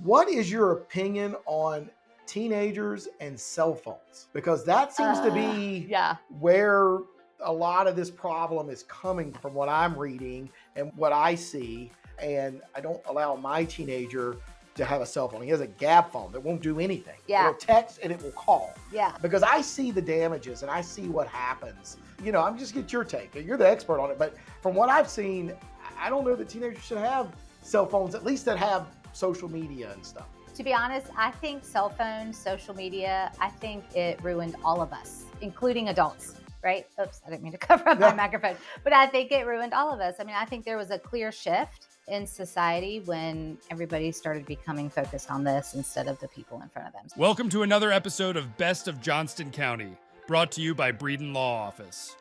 What is your opinion on teenagers and cell phones? Because that seems to be where a lot of this problem is coming from, what I'm reading and what I see. And I don't allow my teenager to have a cell phone. He has a gab phone that won't do anything. It'll text and it will call. Because I see the damages and I see what happens. You know, I'm just get your take. You're the expert on it. But from what I've seen, I don't know that teenagers should have cell phones, at least that have social media and stuff. To be honest, I think cell phones, social media, I think it ruined all of us, including adults, right? Oops, I didn't mean to cover up my microphone, but I think it ruined all of us. I mean, I think there was a clear shift in society when everybody started becoming focused on this instead of the people in front of them. Welcome to another episode of Best of Johnston County, brought to you by Breeden Law Office.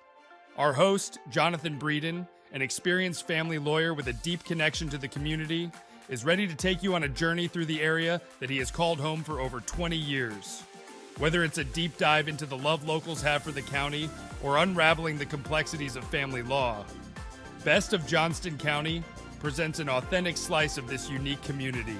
Our host, Jonathan Breeden, an experienced family lawyer with a deep connection to the community, is ready to take you on a journey through the area that he has called home for over 20 years. Whether it's a deep dive into the love locals have for the county or unraveling the complexities of family law, Best of Johnston County presents an authentic slice of this unique community.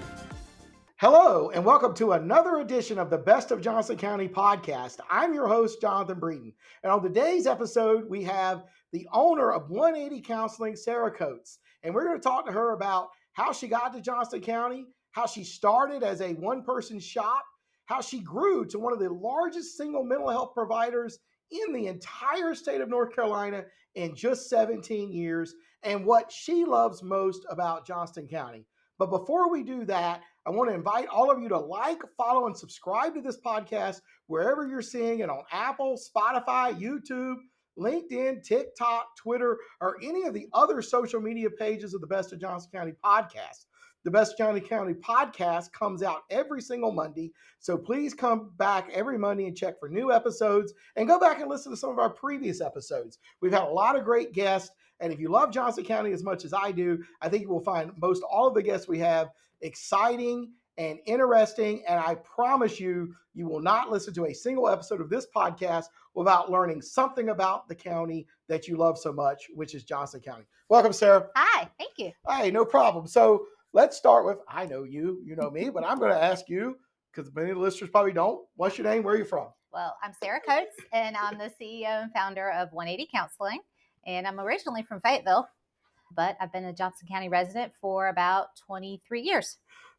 Hello, and welcome to another edition of the Best of Johnston County Podcast. I'm your host, Jonathan Breeden. And on today's episode, we have the owner of 180 Counseling, Sarah Coates. And we're going to talk to her about how she got to Johnston County, how she started as a one-person shop, how she grew to one of the largest single mental health providers in the entire state of North Carolina in just 17 years, and what she loves most about Johnston County. But before we do that, I want to invite all of you to like, follow, and subscribe to this podcast wherever you're seeing it on Apple, Spotify, YouTube, LinkedIn, TikTok, Twitter, or any of the other social media pages of the Best of Johnston County Podcast. The Best of Johnston County Podcast comes out every single Monday, so please come back every Monday and check for new episodes, and go back and listen to some of our previous episodes. We've had a lot of great guests, and if you love Johnston County as much as I do, I think you will find most all of the guests we have exciting and interesting, and I promise you, you will not listen to a single episode of this podcast without learning something about the county that you love so much, which is Johnston County. Welcome, Sarah. Hi, thank you. Hi, no problem. So let's start with, I know you, you know me, but I'm going to ask you, because many of the listeners probably don't, what's your name? Where are you from? Well, I'm Sarah Coates, and I'm the CEO and founder of 180 Counseling, and I'm originally from Fayetteville, but I've been a Johnston County resident for about 23 years.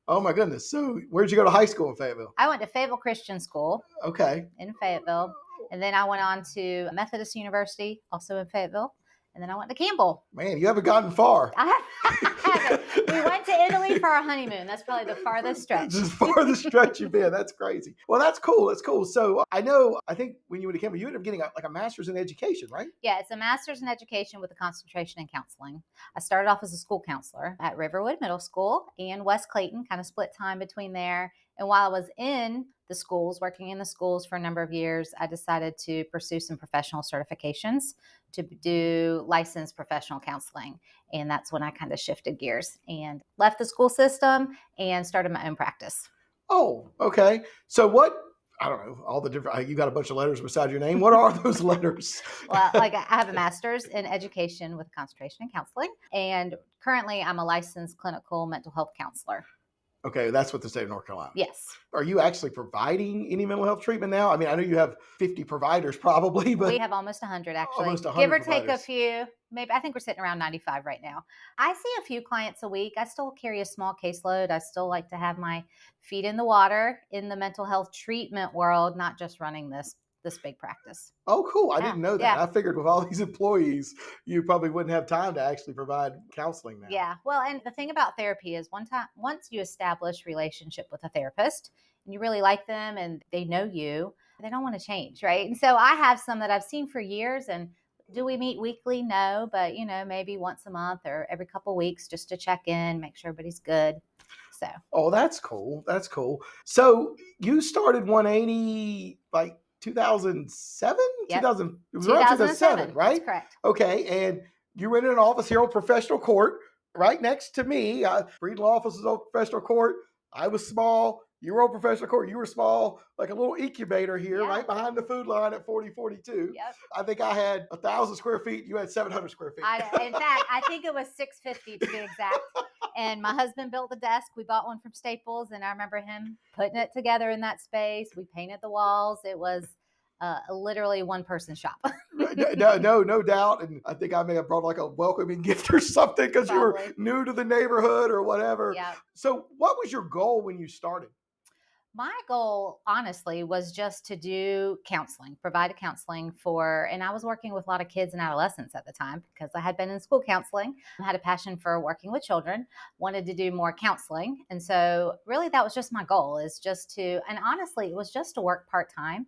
Oh my goodness. So where'd you go to high school in Fayetteville? I went to Fayetteville Christian School. Okay. In Fayetteville. And then I went on to Methodist University, also in Fayetteville. And then I went to Campbell. Man, you haven't gotten far. I haven't. We went to Italy for our honeymoon. That's probably the farthest stretch. The farthest stretch you've been. That's crazy. Well, that's cool. That's cool. So I think when you went to Campbell, you ended up getting a master's in education, right? Yeah, it's a master's in education with a concentration in counseling. I started off as a school counselor at Riverwood Middle School and West Clayton, kind of split time between there. And while I was in the schools, working in the schools for a number of years, I decided to pursue some professional certifications to do licensed professional counseling. And that's when I kind of shifted gears and left the school system and started my own practice. Oh, okay. So I don't know, all the different, you got a bunch of letters beside your name. What are those letters? Well, I have a master's in education with a concentration in counseling. And currently I'm a licensed clinical mental health counselor. Okay, that's what the state of North Carolina. Yes. Are you actually providing any mental health treatment now? I mean, I know you have 50 providers probably, but we have almost 100 actually. Almost 100 give or providers. take a few. Maybe I think we're sitting around 95 right now. I see a few clients a week. I still carry a small caseload. I still like to have my feet in the water in the mental health treatment world, not just running this big practice. Oh, cool. I didn't know that. Yeah. I figured with all these employees, you probably wouldn't have time to actually provide counseling now. Yeah. Well, and the thing about therapy is once you establish relationship with a therapist and you really like them and they know you, they don't want to change, right? And so I have some that I've seen for years, and do we meet weekly? No, but maybe once a month or every couple of weeks just to check in, make sure everybody's good. So. Oh, that's cool. That's cool. So you started 180 like 2007? Yep. 2000, it was around 2007, right? That's correct. Okay, and you were in an office here on Professional Court, right next to me. Breeden Law Office is on Professional Court. I was small. You were on professional court. You were small, like a little incubator here, Yeah. right behind the food line at 4042. Yep. I think I had 1,000 square feet. You had 700 square feet. In fact, I think it was 650 to be exact. And my husband built the desk. We bought one from Staples, and I remember him putting it together in that space. We painted the walls. It was literally one person shop. No doubt. And I think I may have brought like a welcoming gift or something because you were new to the neighborhood or whatever. Yeah. So what was your goal when you started? My goal, honestly, was just to do counseling, provide counseling for, and I was working with a lot of kids and adolescents at the time because I had been in school counseling. I had a passion for working with children, wanted to do more counseling. And so really that was just my goal, is just to, and honestly, it was just to work part-time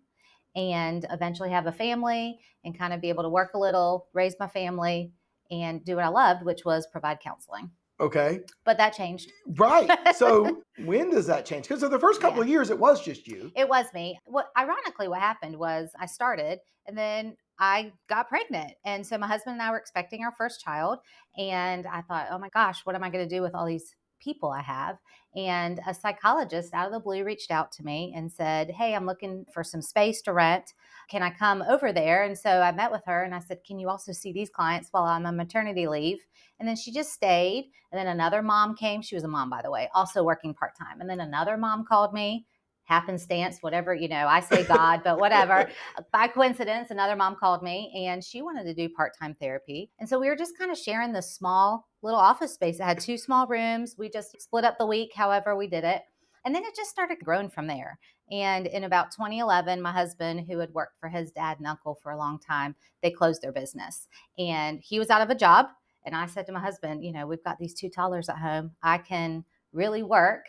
and eventually have a family and kind of be able to work a little, raise my family, and do what I loved, which was provide counseling. Okay. But that changed. Right. So when does that change? Because for the first couple of years, it was just you. It was me. Ironically, what happened was I started and then I got pregnant. And so my husband and I were expecting our first child. And I thought, oh my gosh, what am I going to do with all these people I have? And a psychologist out of the blue reached out to me and said, hey, I'm looking for some space to rent. Can I come over there? And so I met with her and I said, can you also see these clients while I'm on maternity leave? And then she just stayed. And then another mom came. She was a mom, by the way, also working part-time. And then another mom called me, happenstance, whatever, I say God, but whatever. By coincidence, another mom called me and she wanted to do part-time therapy. And so we were just kind of sharing this small little office space. It had 2 small rooms. We just split up the week, however we did it. And then it just started growing from there. And in about 2011, my husband, who had worked for his dad and uncle for a long time, they closed their business and he was out of a job. And I said to my husband, we've got these 2 toddlers at home. I can really work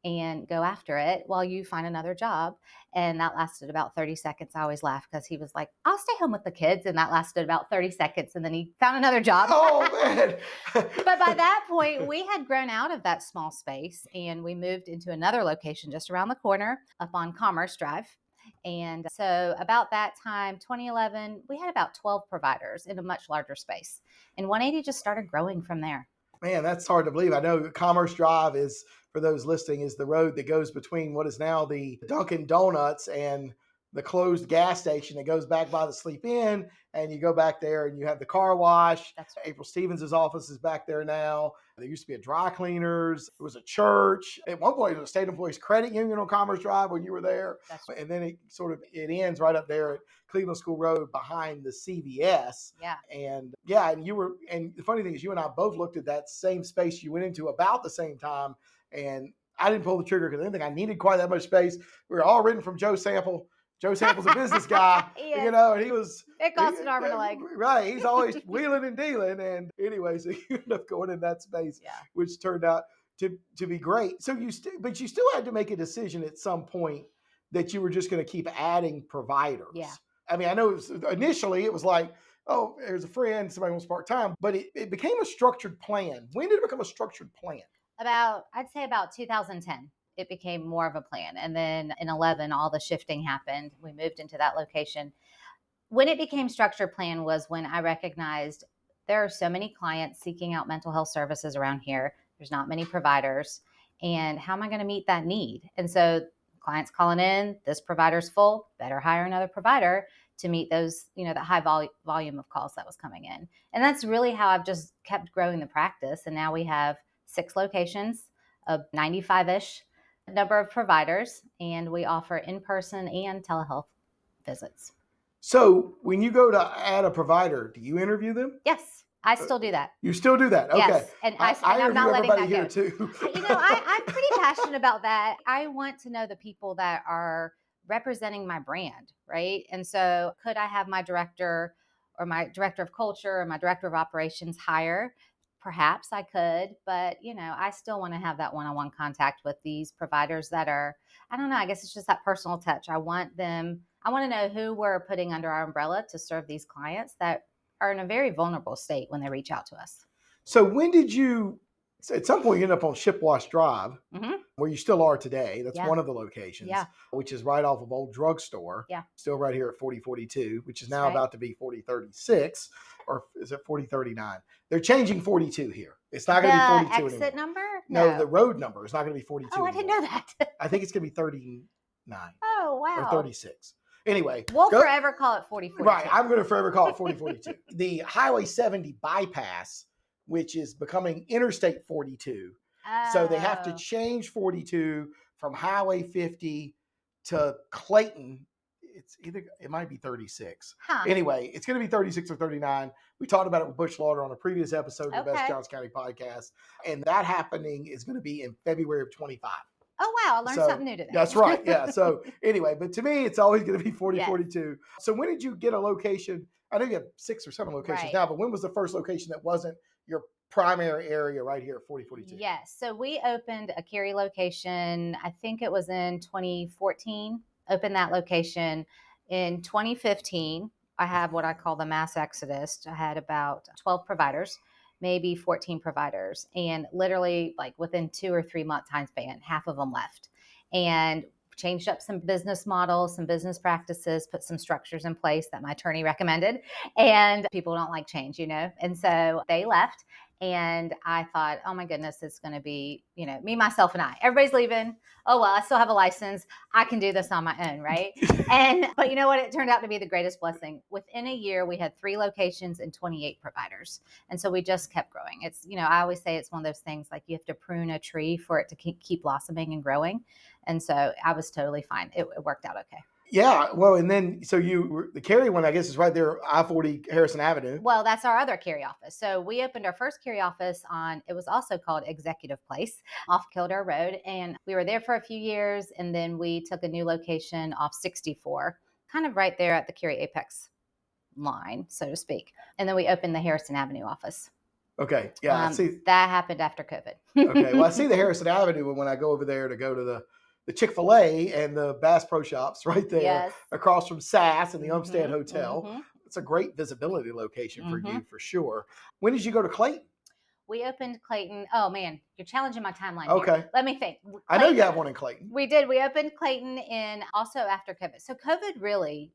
and go after it while you find another job. And that lasted about 30 seconds. I always laugh because he was like, I'll stay home with the kids. And that lasted about 30 seconds. And then he found another job. Oh, man. But by that point, we had grown out of that small space and we moved into another location just around the corner up on Commerce Drive. And so about that time, 2011, we had about 12 providers in a much larger space. And 180 just started growing from there. Man, that's hard to believe. I know Commerce Drive is, for those listening, is the road that goes between what is now the Dunkin' Donuts and the closed gas station that goes back by the Sleep Inn. And you go back there and you have the car wash. That's right. April Stevens' office is back there now. There used to be a dry cleaners. There was a church. At one point, it was a state employees credit union on Commerce Drive when you were there. That's right. And then it ends right up there at Cleveland School Road behind the CVS. Yeah. And the funny thing is you and I both looked at that same space you went into about the same time. And I didn't pull the trigger because I didn't think I needed quite that much space. We were all written from Joe Sample. Joe Sample's a business guy, and he was. It costs an arm and a leg. Right. He's always wheeling and dealing. And anyway, so you end up going in that space, which turned out to be great. So you still had to make a decision at some point that you were just going to keep adding providers. Yeah. I mean, I know initially it was like, oh, there's a friend, somebody wants part-time, but it became a structured plan. When did it become a structured plan? I'd say about 2010. It became more of a plan. And then in 11, all the shifting happened. We moved into that location. When it became structured plan was when I recognized there are so many clients seeking out mental health services around here. There's not many providers. And how am I going to meet that need? And so clients calling in, this provider's full, better hire another provider to meet those, the high volume of calls that was coming in. And that's really how I've just kept growing the practice. And now we have 6 locations of 95-ish number of providers, and we offer in-person and telehealth visits. So when you go to add a provider, do you interview them? Yes, I still do that. You still do that? Okay. Yes, and I'm not letting that here go. Too. I'm pretty passionate about that. I want to know the people that are representing my brand, right? And so could I have my director or my director of culture or my director of operations hire? Perhaps I could, but I still want to have that one-on-one contact with these providers that are, I don't know, I guess it's just that personal touch. I want to know who we're putting under our umbrella to serve these clients that are in a very vulnerable state when they reach out to us. So when did you, at some point you end up on Shipwash Drive, where you still are today. That's one of the locations, which is right off of Old Drugstore. Yeah. Still right here at 4042, which is now about to be 4036, or is it 4039? They're changing 42 here. It's not going to be 42 The exit anymore. number? No, the road number is not going to be 42 Oh, I anymore. didn't know that. I think it's going to be 39 Oh, wow. or 36. Anyway. We'll forever call it 4042. Right, I'm going to forever call it 4042. The Highway 70 bypass, which is becoming Interstate 42. So they have to change 42 from Highway 50 to Clayton. It might be 36. Anyway, it's going to be 36 or 39. We talked about it with Bush Lauder on a previous episode of the Best Johnston County Podcast. And that happening is going to be in February of 25. Oh, wow. I learned something new today. That's right. Yeah. So anyway, but to me, it's always going to be 42. So when did you get a location? I know you have 6 or 7 locations now, but when was the first location that wasn't your primary area right here at 4042? Yes. So we opened a Cary location, I think it was in 2014. Opened that location in 2015. I have what I call the mass exodus. I had about 12 providers, maybe 14 providers. And literally like within 2 or 3 month time span, half of them left. And changed up some business models, some business practices, put some structures in place that my attorney recommended. And people don't like change, And so they left. And I thought, oh my goodness, it's going to be, me, myself, and I. Everybody's leaving. Oh, well, I still have a license. I can do this on my own, right? But you know what? It turned out to be the greatest blessing. Within a year, we had 3 locations and 28 providers. And so we just kept growing. It's, I always say it's one of those things like you have to prune a tree for it to keep blossoming and growing. And so I was totally fine. It worked out okay. Yeah, well, and then so the Cary one, I guess, is right there, I-40 Harrison Avenue. Well, that's our other Cary office. So we opened our first Cary office it was also called Executive Place off Kildare Road. And we were there for a few years. And then we took a new location off 64, kind of right there at the Cary Apex line, so to speak. And then we opened the Harrison Avenue office. Okay, yeah, I see. That happened after COVID. Okay, well, I see the Harrison Avenue when I go over there to go to the Chick-fil-A and the Bass Pro Shops right there across from SAS and the Umstead Hotel. Mm-hmm. It's a great visibility location for you, for sure. When did you go to Clayton? We opened Clayton. Oh, man, you're challenging my timeline. Okay. Here. Let me think. Clayton, I know you have one in Clayton. We did. We opened Clayton also after COVID. So COVID really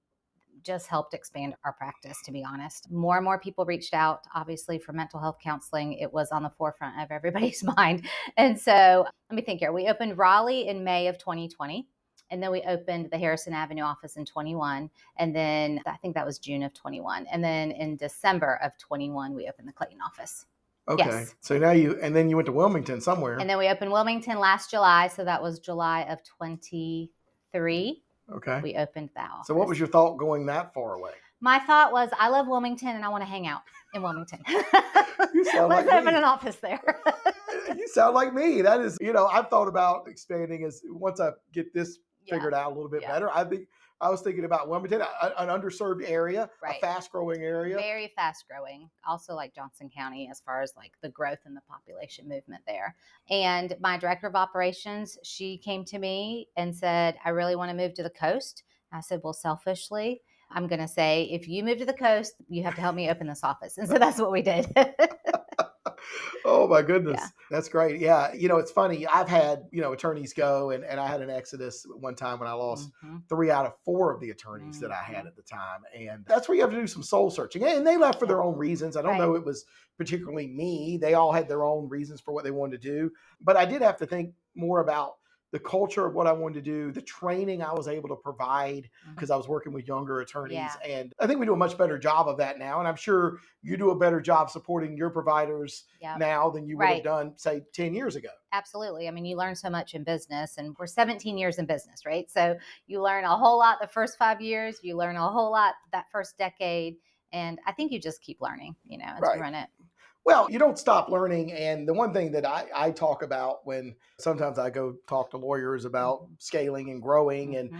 just helped expand our practice, to be honest. More and more people reached out, obviously, for mental health counseling. It was on the forefront of everybody's mind. And so let me think here. We opened Raleigh in May of 2020. And then we opened the Harrison Avenue office in 21. And then I think that was June of 21. And then in December of 21, we opened the Clayton office. Okay. Yes. So now you went to Wilmington somewhere. And then we opened Wilmington last July. So that was July of 23. Okay. We opened that office. So what was your thought going that far away? My thought was, I love Wilmington and I want to hang out in Wilmington. Let's open an office there. You sound like me. That is, I've thought about expanding once I get this figured out a little bit better. I was thinking about Wilmington, an underserved area, a fast-growing area. Very fast-growing. Also like Johnston County as far as like the growth in the population movement there. And my director of operations, she came to me and said, I really want to move to the coast. I said, well, selfishly, I'm going to say, if you move to the coast, you have to help me open this office. And so that's what we did. Oh my goodness. Yeah. That's great. Yeah. It's funny. I've had, attorneys go and I had an exodus one time when I lost 3 out of 4 of the attorneys that I had at the time. And that's where you have to do some soul searching. And they left for their own reasons. I don't know it was particularly me. They all had their own reasons for what they wanted to do. But I did have to think more about the culture of what I wanted to do, the training I was able to provide because I was working with younger attorneys. Yeah. And I think we do a much better job of that now. And I'm sure you do a better job supporting your providers now than you would have done, say, 10 years ago. Absolutely. I mean, you learn so much in business, and we're 17 years in business, right? So you learn a whole lot the first 5 years, you learn a whole lot that first decade. And I think you just keep learning, as you run it. Well, you don't stop learning. And the one thing that I talk about when sometimes I go talk to lawyers about scaling and growing, and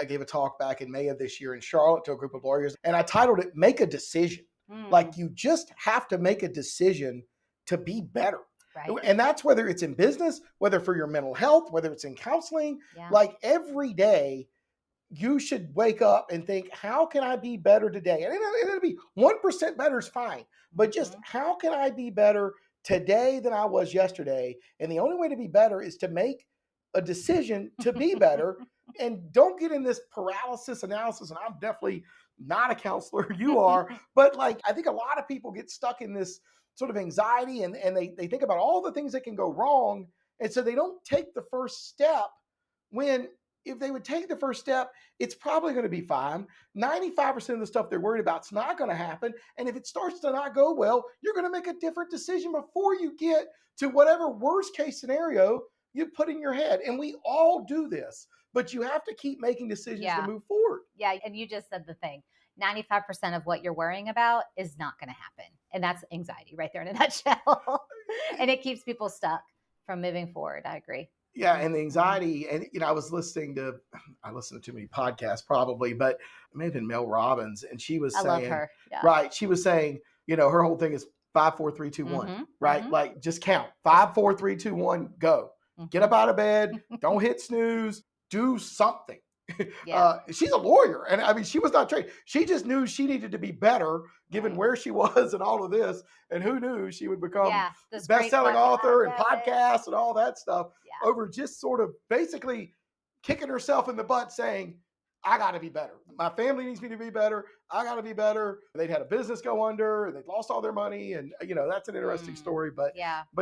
I gave a talk back in May of this year in Charlotte to a group of lawyers, and I titled it, Make a Decision. Like you just have to make a decision to be better. Right. And that's whether it's in business, whether for your mental health, whether it's in counseling, like every day, you should wake up and think, how can I be better today? And it'll be 1% better is fine. But just how can I be better today than I was yesterday? And the only way to be better is to make a decision to be better. And don't get in this paralysis analysis. And I'm definitely not a counselor, you are, but like, I think a lot of people get stuck in this sort of anxiety and they think about all the things that can go wrong. And so they don't take the first step when, if they would take the first step, it's probably going to be fine. 95% of the stuff they're worried about is not going to happen. And if it starts to not go well, you're going to make a different decision before you get to whatever worst case scenario you put in your head. And we all do this, but you have to keep making decisions to move forward. Yeah. And you just said the thing. 95% of what you're worrying about is not going to happen. And that's anxiety right there in a nutshell. And it keeps people stuck from moving forward. I agree. Yeah, and the anxiety, and I listen to too many podcasts probably, but it may have been Mel Robbins, and she was saying, love her. Yeah. Right, she was saying, her whole thing is 5, 4, 3, 2, 1, right? Like just count 5, 4, 3, 2, 1, go. Get up out of bed, don't hit snooze, do something. She's a lawyer, and I mean, she was not trained. She just knew she needed to be better given where she was and all of this, and who knew she would become best-selling author and podcast and all that stuff over just sort of basically kicking herself in the butt saying, I got to be better. My family needs me to be better. I got to be better. They'd had a business go under and they'd lost all their money, and that's an interesting story, but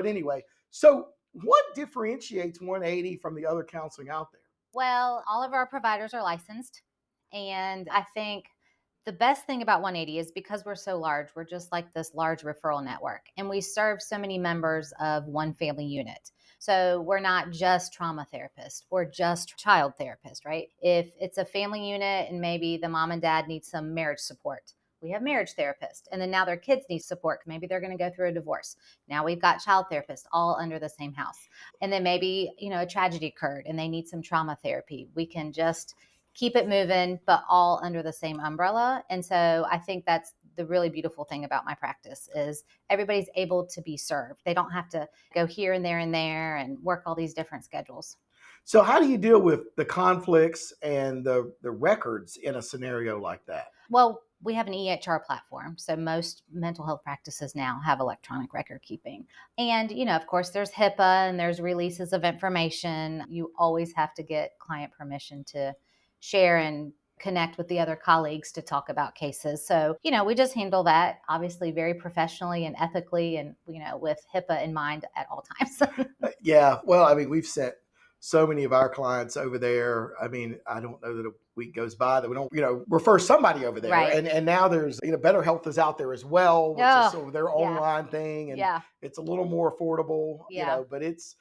anyway, so what differentiates 180 from the other counseling out there? Well, all of our providers are licensed. And I think the best thing about 180 is because we're so large, we're just like this large referral network. And we serve so many members of one family unit. So we're not just trauma therapists or just child therapists, right? If it's a family unit and maybe the mom and dad need some marriage support, we have marriage therapists. And then now their kids need support. Maybe they're going to go through a divorce. Now we've got child therapists all under the same house. And then maybe, a tragedy occurred and they need some trauma therapy. We can just keep it moving, but all under the same umbrella. And so I think that's the really beautiful thing about my practice is everybody's able to be served. They don't have to go here and there and work all these different schedules. So how do you deal with the conflicts and the records in a scenario like that? Well, we have an EHR platform. So most mental health practices now have electronic record keeping. And, of course, there's HIPAA and there's releases of information. You always have to get client permission to share and connect with the other colleagues to talk about cases. So, we just handle that obviously very professionally and ethically and, with HIPAA in mind at all times. Yeah. Well, I mean, we've sent so many of our clients over there. I mean, I don't know that a week goes by that we don't, refer somebody over there. Right. And now there's, Better Health is out there as well, which is sort of their online thing. And it's a little more affordable, but it's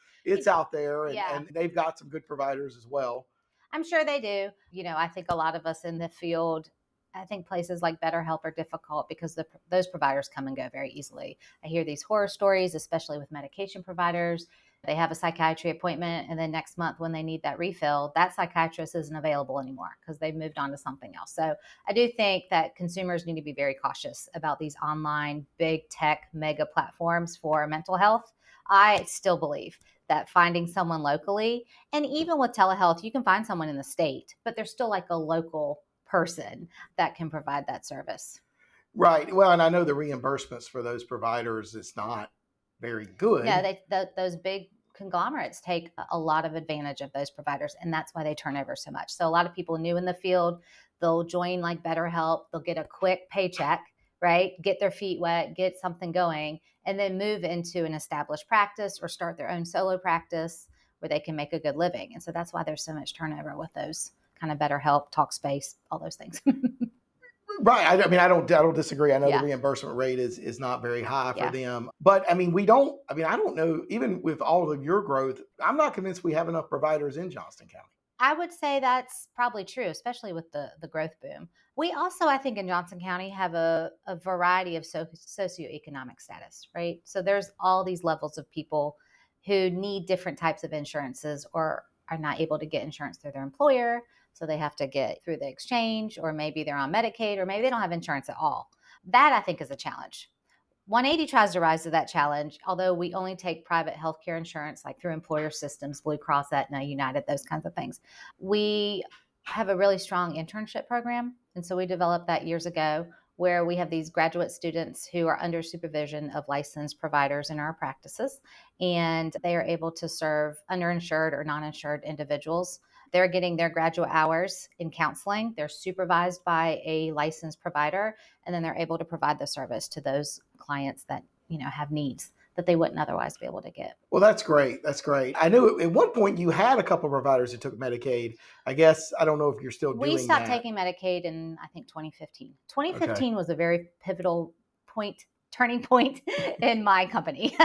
out there and they've got some good providers as well. I'm sure they do. I think a lot of us in the field, I think places like BetterHelp are difficult because those providers come and go very easily. I hear these horror stories, especially with medication providers. They have a psychiatry appointment, and then next month when they need that refill, that psychiatrist isn't available anymore because they've moved on to something else. So I do think that consumers need to be very cautious about these online big tech mega platforms for mental health. I still believe that finding someone locally, and even with telehealth, you can find someone in the state, but there's still like a local person that can provide that service. Right. Well, and I know the reimbursements for those providers is not very good. Yeah, those big conglomerates take a lot of advantage of those providers, and that's why they turn over so much. So a lot of people new in the field, they'll join like BetterHelp, they'll get a quick paycheck, right? Get their feet wet, get something going, and then move into an established practice or start their own solo practice where they can make a good living. And so that's why there's so much turnover with those kind of BetterHelp, Talkspace, all those things. Right. I don't disagree. I know the reimbursement rate is not very high for them, but I don't know, even with all of your growth, I'm not convinced we have enough providers in Johnston County. I would say that's probably true, especially with the growth boom. We also, I think in Johnston County have a variety of socioeconomic status, right? So there's all these levels of people who need different types of insurances or are not able to get insurance through their employer. So they have to get through the exchange, or maybe they're on Medicaid, or maybe they don't have insurance at all. That I think is a challenge. 180 tries to rise to that challenge, although we only take private healthcare insurance, like through employer systems, Blue Cross, Aetna, United, those kinds of things. We have a really strong internship program. And so we developed that years ago where we have these graduate students who are under supervision of licensed providers in our practices, and they are able to serve underinsured or non-insured individuals. They're getting their graduate hours in counseling. They're supervised by a licensed provider, and then they're able to provide the service to those clients that, have needs that they wouldn't otherwise be able to get. Well, that's great. That's great. I knew at one point you had a couple of providers that took Medicaid. I guess, I don't know if you're still doing that. We stopped taking Medicaid in, I think, 2015. 2015 was a very pivotal turning point in my company.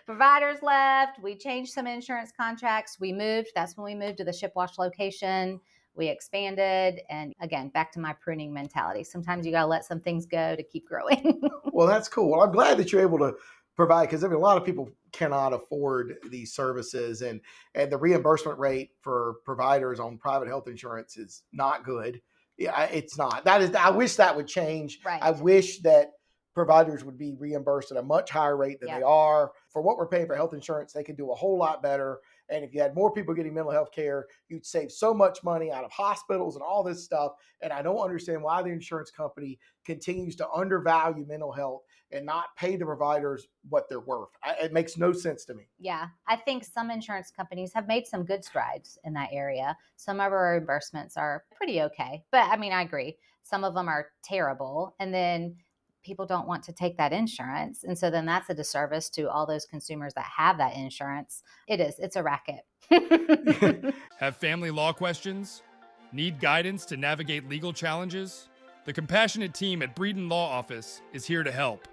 Providers left. We changed some insurance contracts. We moved. That's when we moved to the Shipwash location. We expanded. And again, back to my pruning mentality. Sometimes you got to let some things go to keep growing. Well, that's cool. Well, I'm glad that you're able to provide, because a lot of people cannot afford these services, and the reimbursement rate for providers on private health insurance is not good. Yeah, it's not. I wish that would change. Right. I wish that providers would be reimbursed at a much higher rate than they are. For what we're paying for health insurance, they could do a whole lot better. And if you had more people getting mental health care, you'd save so much money out of hospitals and all this stuff. And I don't understand why the insurance company continues to undervalue mental health and not pay the providers what they're worth. It makes no sense to me. Yeah, I think some insurance companies have made some good strides in that area. Some of our reimbursements are pretty okay. But I agree. Some of them are terrible. And then people don't want to take that insurance. And so then that's a disservice to all those consumers that have that insurance. It's a racket. Have family law questions? Need guidance to navigate legal challenges? The compassionate team at Breeden Law Office is here to help.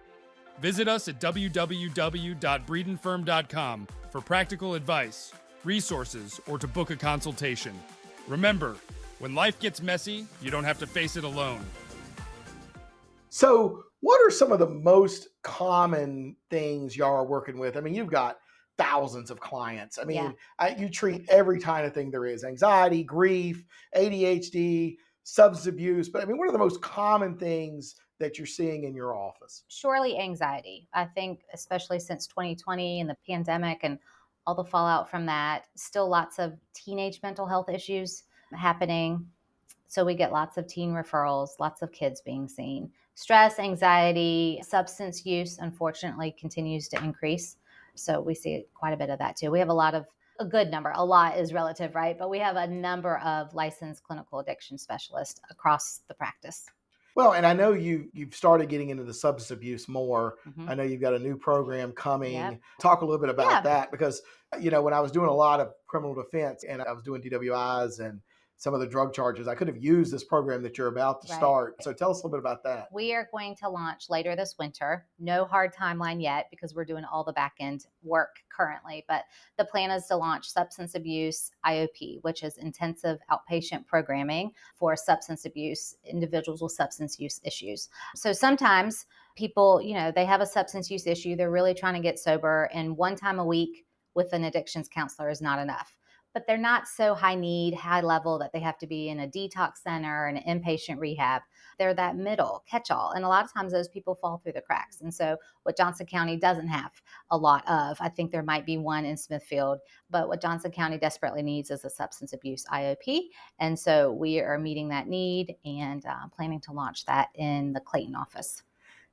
Visit us at www.breedenfirm.com for practical advice, resources, or to book a consultation. Remember, when life gets messy, you don't have to face it alone. So what are some of the most common things y'all are working with? You've got thousands of clients. You treat every kind of thing there is: anxiety, grief, ADHD, substance abuse. But what are the most common things that you're seeing in your office? Surely anxiety. I think especially since 2020 and the pandemic and all the fallout from that, still lots of teenage mental health issues happening. So we get lots of teen referrals, lots of kids being seen. Stress, anxiety, substance use, unfortunately, continues to increase. So we see quite a bit of that too. We have a good number. A lot is relative, right? But we have a number of licensed clinical addiction specialists across the practice. Well, and I know you've started getting into the substance abuse more. Mm-hmm. I know you've got a new program coming. Yep. Talk a little bit about that, because, when I was doing a lot of criminal defense and I was doing DWIs and some of the drug charges, I could have used this program that you're about to start. So tell us a little bit about that. We are going to launch later this winter. No hard timeline yet because we're doing all the back end work currently. But the plan is to launch substance abuse IOP, which is intensive outpatient programming for substance abuse, individuals with substance use issues. So sometimes people, they have a substance use issue. They're really trying to get sober, and one time a week with an addictions counselor is not enough. But they're not so high level that they have to be in a detox center and an inpatient rehab. They're that middle catch-all. And a lot of times those people fall through the cracks. And so what Johnston County doesn't have a lot of, I think there might be one in Smithfield, but what Johnston County desperately needs is a substance abuse IOP. And so we are meeting that need and planning to launch that in the Clayton office.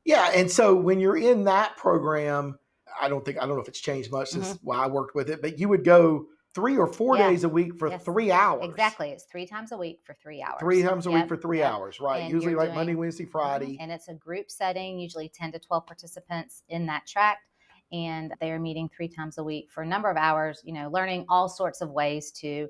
Yeah. And so when you're in that program, I don't know if it's changed much since while I worked with it, but you would go 3 or 4 days a week for 3 hours. Exactly. It's 3 times a week for 3 hours. 3 times a week for 3 hours, right? And usually like Monday, Wednesday, Friday. And it's a group setting, usually 10 to 12 participants in that track. And they are meeting 3 times a week for a number of hours, learning all sorts of ways to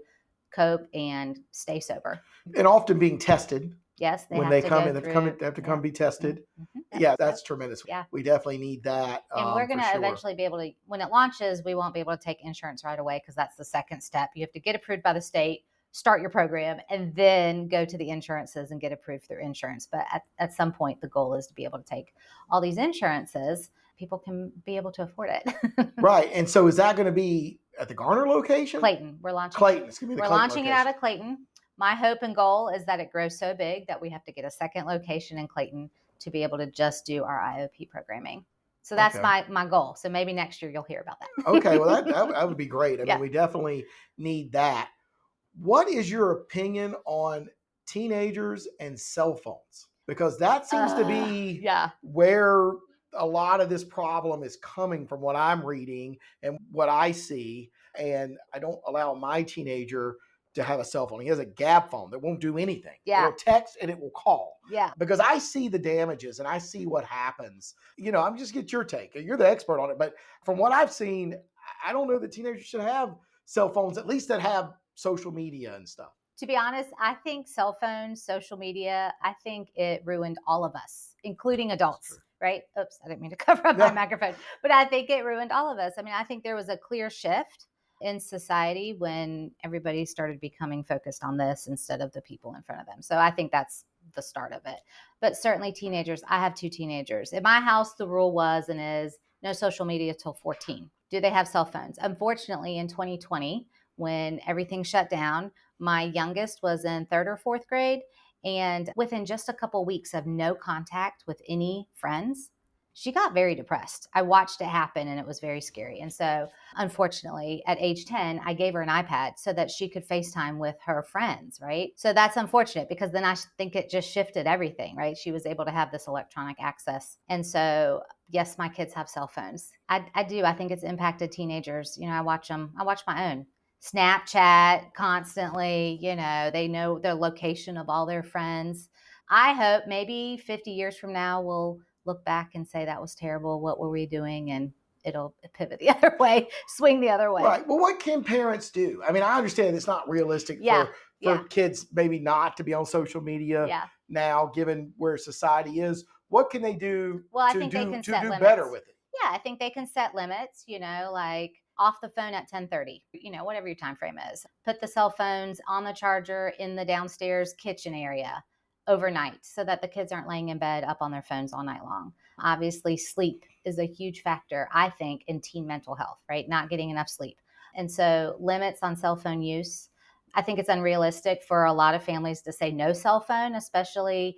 cope and stay sober. And often being tested. Yes, when they come in, they have to come be tested. Mm-hmm. Yeah, that's tremendous. Yeah. We definitely need that. And we're going to eventually be able to, when it launches, we won't be able to take insurance right away because that's the second step. You have to get approved by the state, start your program, and then go to the insurances and get approved through insurance. But at some point, the goal is to be able to take all these insurances. People can be able to afford it. Right. And so is that going to be at the Garner location? Clayton. We're launching Clayton. It's going to be the We're Clayton launching location. it out of Clayton. My hope and goal is that it grows so big that we have to get a second location in Clayton to be able to just do our IOP programming. So that's my goal. So maybe next year you'll hear about that. Okay. Well, that would be great. I mean, Yeah. we definitely need that. What is your opinion on teenagers and cell phones? because that seems to be where a lot of this problem is coming from, what I'm reading and what I see. And I don't allow my teenager to have a cell phone. He has a gab phone that won't do anything. It'll text and it will call. Yeah. Because I see the damages and I see what happens. I'm just get your take. You're the expert on it. But from what I've seen, I don't know that teenagers should have cell phones, at least that have social media and stuff. To be honest, I think cell phones, social media, I think it ruined all of us, including adults, right? Oops, I didn't mean to cover up my microphone, but I think it ruined all of us. I mean, I think there was a clear shift in society when everybody started becoming focused on this instead of the people in front of them. So I think that's the start of it. But certainly teenagers, I have 2 teenagers. In my house, the rule was and is no social media till 14. Do they have cell phones? Unfortunately, in 2020, when everything shut down, my youngest was in 3rd or 4th grade. And within just a couple of weeks of no contact with any friends, she got very depressed. I watched it happen and it was very scary. And so unfortunately at age 10, I gave her an iPad so that she could FaceTime with her friends, right? So that's unfortunate because then I think it just shifted everything, right? She was able to have this electronic access. And so yes, my kids have cell phones. I do. I think it's impacted teenagers. I watch them. I watch my own. Snapchat constantly, they know the location of all their friends. I hope maybe 50 years from now, we'll look back and say that was terrible. What were we doing? And it'll pivot the other way, swing the other way. Right. Well, what can parents do? I mean, I understand it's not realistic for kids maybe not to be on social media now, given where society is. What can they do to do better with it? Yeah, I think they can set limits, like off the phone at 10:30, whatever your time frame is. Put the cell phones on the charger in the downstairs kitchen area overnight so that the kids aren't laying in bed up on their phones all night long. Obviously, sleep is a huge factor, I think, in teen mental health, right? Not getting enough sleep. And so limits on cell phone use. I think it's unrealistic for a lot of families to say no cell phone, especially,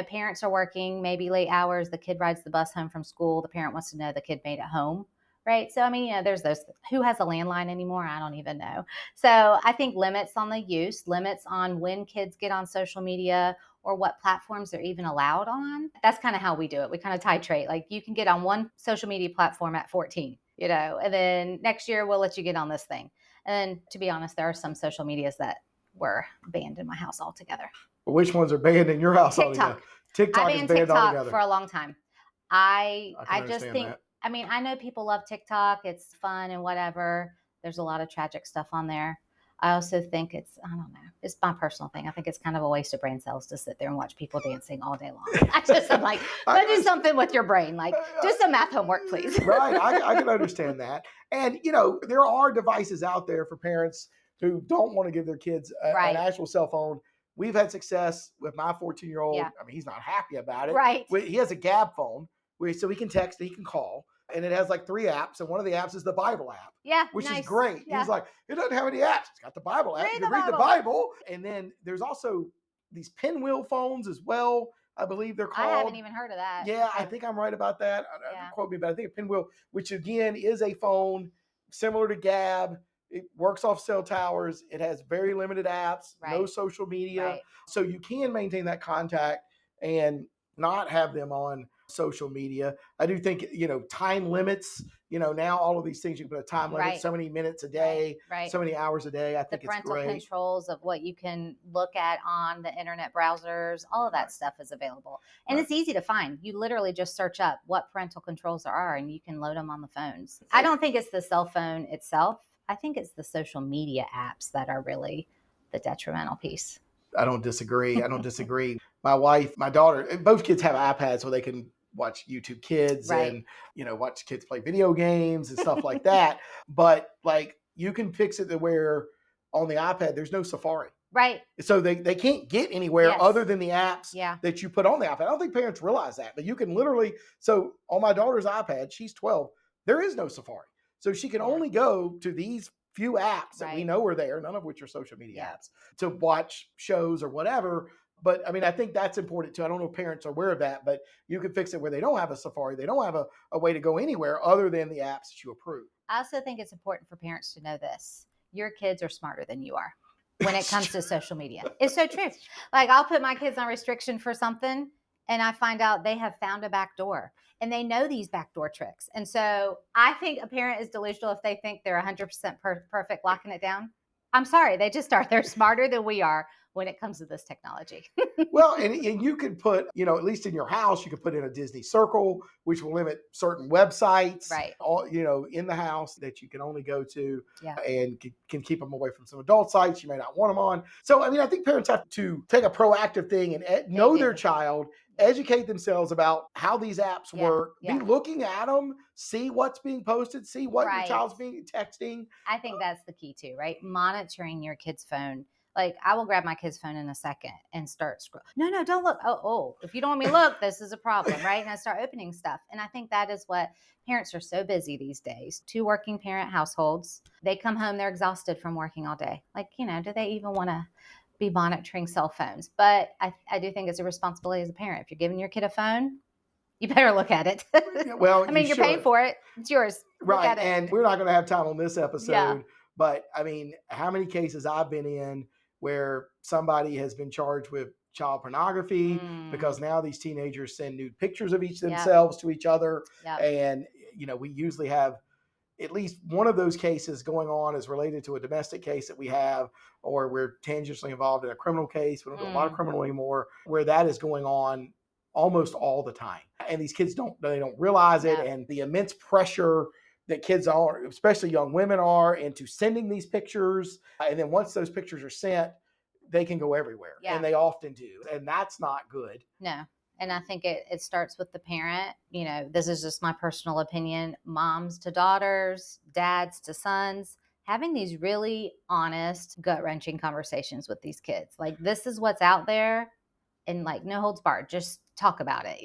parents are working maybe late hours. The kid rides the bus home from school. The parent wants to know the kid made it home. Right. So, I mean, there's those. Who has a landline anymore? I don't even know. So I think limits on the use, limits on when kids get on social media or what platforms they're even allowed on. That's kind of how we do it. We kind of titrate. Like you can get on one social media platform at 14, and then next year we'll let you get on this thing. And to be honest, there are some social medias that were banned in my house altogether. Which ones are banned in your house altogether? TikTok is banned altogether. For a long time. I just think that. I mean, I know people love TikTok. It's fun and whatever. There's a lot of tragic stuff on there. I also think I don't know. It's my personal thing. I think it's kind of a waste of brain cells to sit there and watch people dancing all day long. I'm like, go do something with your brain. Like, do some math homework, please. Right. I can understand that. And, there are devices out there for parents who don't want to give their kids an actual cell phone. We've had success with my 14-year-old. Yeah. I mean, he's not happy about it. Right. He has a Gab phone. So he can text, he can call, and it has like 3 apps. And one of the apps is the Bible app. Yeah. Which is great. Yeah. He's like, it doesn't have any apps. It's got the Bible app. You can read the Bible. And then there's also these pinwheel phones as well. I believe they're called. I haven't even heard of that. Yeah, I think I'm right about that. Don't quote me, but I think a pinwheel, which again is a phone similar to Gab. It works off cell towers. It has very limited apps, no social media. Right. So you can maintain that contact and not have them on social media. I do think, time limits, now all of these things, you can put a time limit, so many minutes a day, so many hours a day. I think it's great. The parental controls of what you can look at on the internet browsers, all of that stuff is available. And it's easy to find. You literally just search up what parental controls there are and you can load them on the phones. I don't think it's the cell phone itself. I think it's the social media apps that are really the detrimental piece. I don't disagree. My wife, my daughter, both kids have iPads so they can watch YouTube Kids and, watch kids play video games and stuff like that. But like you can fix it to where on the iPad, there's no Safari. Right. So they can't get anywhere other than the apps that you put on the iPad. I don't think parents realize that, but you can literally, so on my daughter's iPad, she's 12, there is no Safari. So she can only go to these few apps that we know are there, none of which are social media apps, to watch shows or whatever. But I mean, I think that's important too. I don't know if parents are aware of that, but you can fix it where they don't have a Safari. They don't have a way to go anywhere other than the apps that you approve. I also think it's important for parents to know this. Your kids are smarter than you are when it comes to social media. It's so true. Like I'll put my kids on restriction for something and I find out they have found a back door and they know these backdoor tricks. And so I think a parent is delusional if they think they're 100% perfect locking it down. I'm sorry, they just are. They're smarter than we are when it comes to this technology. Well, and you could put, at least in your house, you could put in a Disney Circle, which will limit certain websites, Right. all, in the house that you can only go to, Yeah. and can keep them away from some adult sites you may not want them on. So, I think parents have to take a proactive thing and know their child, educate themselves about how these apps work, be looking at them, see what's being posted, see what your child's being texting. I think that's the key too, right? Monitoring your kid's phone. Like, I will grab my kid's phone in a second and start scrolling. No, don't look. Oh, if you don't want me to look, this is a problem, right? And I start opening stuff. And I think that is what parents are so busy these days. 2 working parent households. They come home, they're exhausted from working all day. Like, do they even want to be monitoring cell phones? But I do think it's a responsibility as a parent. If you're giving your kid a phone, you better look at it. Well, you're paying for it. It's yours. Right. Look at it. And we're not going to have time on this episode, but how many cases I've been in where somebody has been charged with child pornography because now these teenagers send nude pictures of each themselves to each other. And, we usually have at least one of those cases going on is related to a domestic case that we have, or we're tangentially involved in a criminal case. We don't do a lot of criminal anymore, where that is going on almost all the time. And these kids don't realize it. And the immense pressure that kids are, especially young women are, into sending these pictures. And then once those pictures are sent, they can go everywhere. And they often do. And that's not good. No. And I think it starts with the parent. This is just my personal opinion. Moms to daughters, dads to sons, having these really honest, gut-wrenching conversations with these kids. Like, this is what's out there, and like, no holds barred. Just talk about it,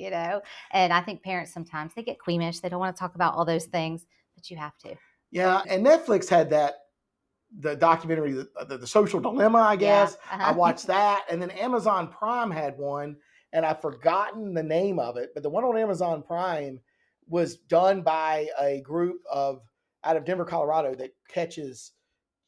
And I think parents sometimes, they get squeamish. They don't want to talk about all those things, but you have to. Yeah. And Netflix had the documentary, the Social Dilemma, I guess. I watched that. And then Amazon Prime had one, and I've forgotten the name of it, but the one on Amazon Prime was done by a group out of Denver, Colorado, that catches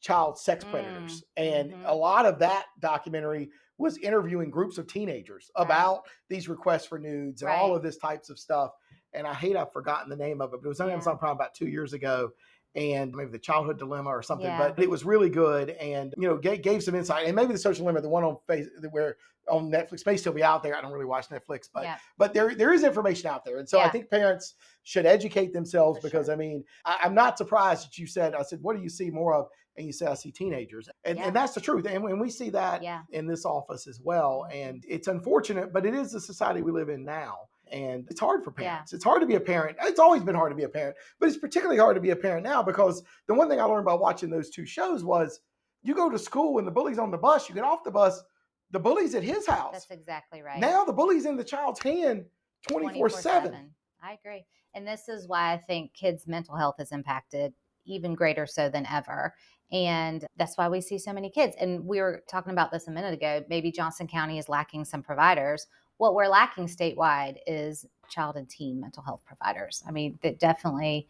child sex predators. And a lot of that documentary was interviewing groups of teenagers about these requests for nudes and all of this types of stuff. And I've forgotten the name of it, but it was on Amazon Prime about 2 years ago. And maybe the Childhood Dilemma or something, but it was really good, and gave some insight. And maybe the Social Dilemma, the one on Netflix, may still be out there. I don't really watch Netflix, but there is information out there, and so I think parents should educate themselves, because I'm not surprised that you said, I said, what do you see more of? And you said, I see teenagers, and that's the truth, and we see that in this office as well. And it's unfortunate, but it is the society we live in now. And it's hard for parents. It's hard to be a parent. It's always been hard to be a parent, but it's particularly hard to be a parent now, because the one thing I learned by watching those 2 shows was, you go to school and the bully's on the bus, you get off the bus, the bully's at his house. That's exactly right. Now the bully's in the child's hand 24/7. I agree. And this is why I think kids' mental health is impacted even greater so than ever. And that's why we see so many kids. And we were talking about this a minute ago. Maybe Johnston County is lacking some providers. What we're lacking statewide is child and teen mental health providers. That definitely,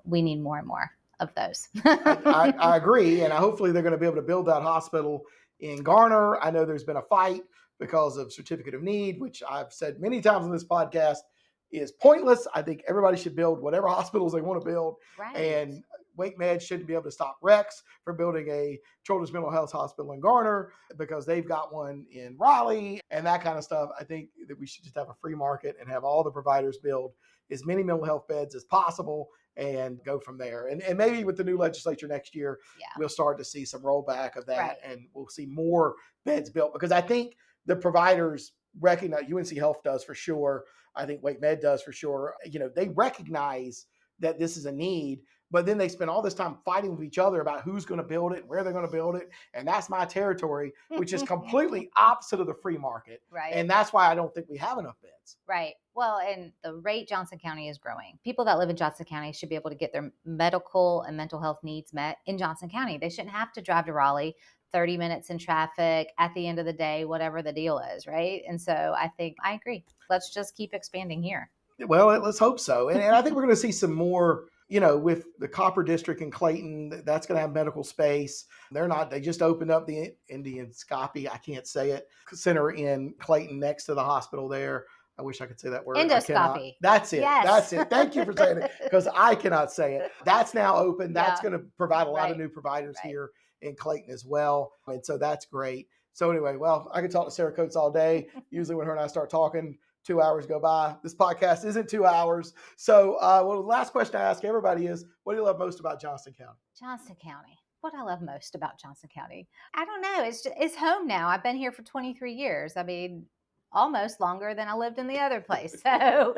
we need more and more of those. I agree. And hopefully they're going to be able to build that hospital in Garner. I know there's been a fight because of certificate of need, which I've said many times on this podcast is pointless. I think everybody should build whatever hospitals they want to build. Right. And Wake Med shouldn't be able to stop Rex from building a children's mental health hospital in Garner, because they've got one in Raleigh and that kind of stuff. I think that we should just have a free market and have all the providers build as many mental health beds as possible and go from there. And maybe with the new legislature next year, we'll start to see some rollback of that, and we'll see more beds built, because I think the providers recognize, UNC Health does for sure. I think Wake Med does for sure. They recognize that this is a need, but then they spend all this time fighting with each other about who's going to build it, where they're going to build it. And that's my territory, which is completely opposite of the free market. Right. And that's why I don't think we have enough beds. Right. Well, and the rate Johnston County is growing. People that live in Johnston County should be able to get their medical and mental health needs met in Johnston County. They shouldn't have to drive to Raleigh, 30 minutes in traffic at the end of the day, whatever the deal is. Right. And so I agree. Let's just keep expanding here. Well, let's hope so. And I think we're going to see some more, with the Copper District in Clayton, that's going to have medical space. They just opened up the Indian Scopi, I can't say it, center in Clayton next to the hospital there. I wish I could say that word. Endoscopy. That's it. Yes. That's it. Thank you for saying it, because I cannot say it. That's now open. That's Yeah. going to provide a lot Right. of new providers Right. here in Clayton as well. And so that's great. So anyway, well, I could talk to Sarah Coates all day. Usually when her and I start talking, 2 hours go by. This podcast isn't 2 hours. So well, the last question I ask everybody is, what do you love most about Johnston County? Johnston County. What I love most about Johnston County, I don't know. It's home now. I've been here for 23 years. I mean, almost longer than I lived in the other place. So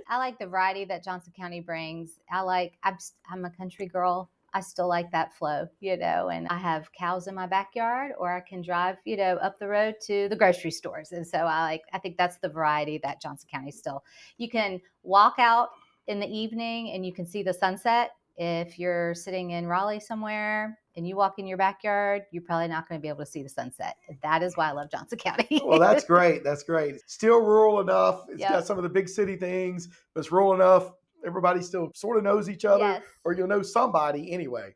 I like the variety that Johnston County brings. I'm a country girl. I still like that flow, and I have cows in my backyard, or I can drive, up the road to the grocery stores. And so I think that's the variety that Johnston County still. You can walk out in the evening and you can see the sunset. If you're sitting in Raleigh somewhere and you walk in your backyard, you're probably not going to be able to see the sunset. That is why I love Johnston County. Well, that's great. That's great. Still rural enough. It's Yep. got some of the big city things, but it's rural enough. Everybody still sort of knows each other, Yes. or you'll know somebody anyway.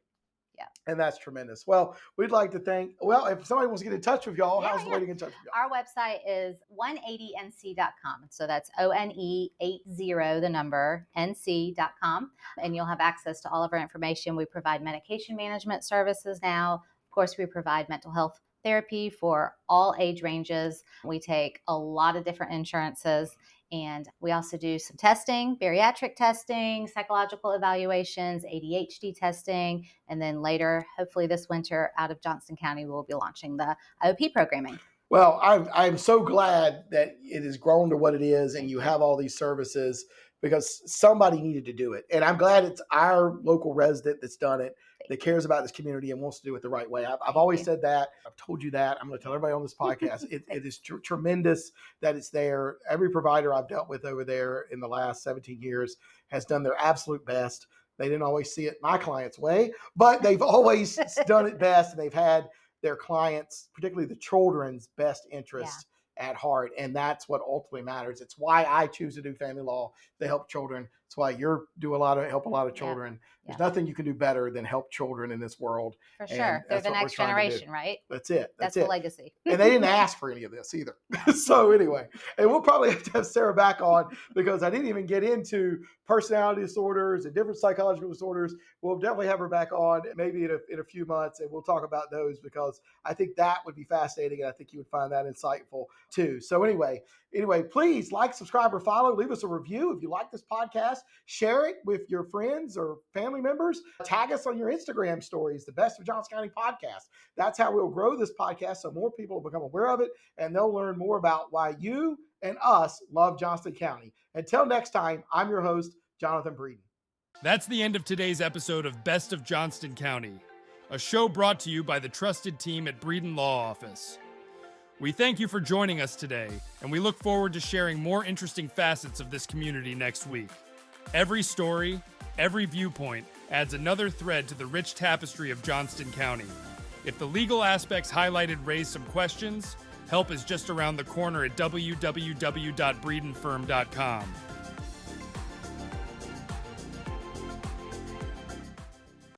Yeah. And that's tremendous. Well, we'd like to thank, if somebody wants to get in touch with y'all, how's the way to get in touch with y'all? Our website is 180nc.com. So that's ONE80, the number, NC.com. And you'll have access to all of our information. We provide medication management services now. Of course, we provide mental health therapy for all age ranges. We take a lot of different insurances. And we also do some testing, bariatric testing, psychological evaluations, ADHD testing. And then later, hopefully this winter, out of Johnston County, we'll be launching the IOP programming. Well, I'm so glad that it has grown to what it is and you have all these services, because somebody needed to do it. And I'm glad it's our local resident that's done it, that cares about this community and wants to do it the right way. I've always said that. I've told you that. I'm going to tell everybody on this podcast. It is tremendous that it's there. Every provider I've dealt with over there in the last 17 years has done their absolute best. They didn't always see it my client's way, but they've always done it best, and they've had their clients, particularly the children's best interests at heart. And that's what ultimately matters. It's why I choose to do family law, to help children. It's why you help a lot of children. There's nothing you can do better than help children in this world. For sure. They're the next generation, right? That's it. That's the legacy. And they didn't ask for any of this either. So anyway, and we'll probably have to have Sarah back on, because I didn't even get into personality disorders and different psychological disorders. We'll definitely have her back on maybe in a few months, and we'll talk about those, because I think that would be fascinating, and I think you would find that insightful too. So anyway, please like, subscribe, or follow. Leave us a review if you like this podcast. Share it with your friends or family members. Tag us on your Instagram stories, the Best of Johnston County Podcast. That's how we'll grow this podcast, so more people will become aware of it, and they'll learn more about why you and us love Johnston County. Until next time, I'm your host, Jonathan Breeden. That's the end of today's episode of Best of Johnston County, a show brought to you by the trusted team at Breeden Law Office. We thank you for joining us today, and we look forward to sharing more interesting facets of this community next week. Every story, every viewpoint adds another thread to the rich tapestry of Johnston County. If the legal aspects highlighted raise some questions, help is just around the corner at www.breedenfirm.com.